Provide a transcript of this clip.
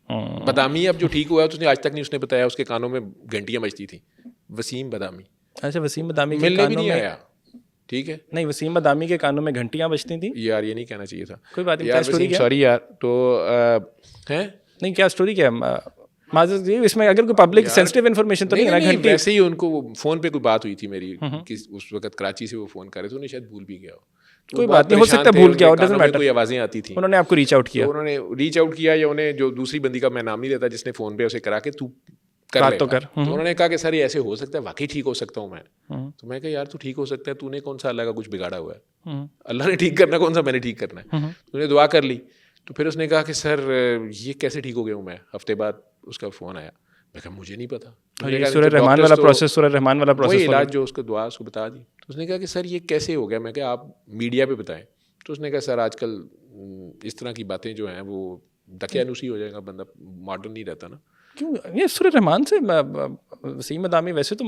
بادامی اب جو ٹھیک ہوا ہے تو اس نے آج تک نہیں اس نے بتایا اس کے کانوں میں گھنٹیاں بجتی تھیں. وسیم بادامی اچھا وسیم بادامی کے ملنے بھی کانوں نہیں میں, آیا. ٹھیک ہے نہیں وسیم بادامی کے کانوں میں گھنٹیاں بجتی تھیں. یار یہ نہیں کہنا چاہیے تھا. کوئی بات نہیں, یار کیا اسٹوری وسیم کیا سوری یار. تو ہیں نہیں کیا اسٹوری کیا معذرت جی, اس میں اگر کوئی پبلک سینسٹیو انفارمیشن تو نہیں ہے نا. گھنٹی ویسے ہی ان کو فون پہ کوئی بات ہوئی تھی میری, اس وقت کراچی سے وہ فون کر رہے تھے, انہیں شاید بھول بھی گیا ہو. کوئی بات نہیں, ہو سکتا ہے بھول گیا ہو, ڈزنٹ میٹر. کوئی آوازیں آتی تھیں, انہوں نے آپ کو ریچ آؤٹ کیا, تو انہوں نے ریچ آؤٹ کیا, یا انہیں جو دوسری بندی کا میں نام نہیں لیتا جس نے فون پہ اسے کرا کے تو کر لے, تو انہوں نے کہا کہ سر یہ ایسے ہو سکتا ہے, واقعی ٹھیک ہو سکتا ہوں میں. تو میں کہا یار تو ٹھیک ہو سکتا ہے, تو نے کون سا اللہ کا کچھ بگاڑا ہوا ہے, اللہ نے ٹھیک کرنا کون سا میں نے ٹھیک کرنا ہے. تو نے دعا کر لی. تو پھر اس نے کہا کہ سر یہ کیسے ٹھیک ہو گیا ہوں میں. ہفتے بعد اس کا فون آیا, میں کہا مجھے نہیں پتا. سورہ رحمان والا پروسیس, سورہ رحمان والا پروسیس, وہی علاج جو اس کو دعا اس کو بتا دی. تو اس نے کہا کہ سر یہ کیسے ہو گیا. میں کہا آپ میڈیا پہ بتائیں. تو اس نے کہا سر آج کل اس طرح کی باتیں جو ہیں وہ دقیانوسی ہو جائے گا, بندہ ماڈرن نہیں رہتا نا. کیوں یہ سورہ رحمان سے وسیم بادامی ویسے تو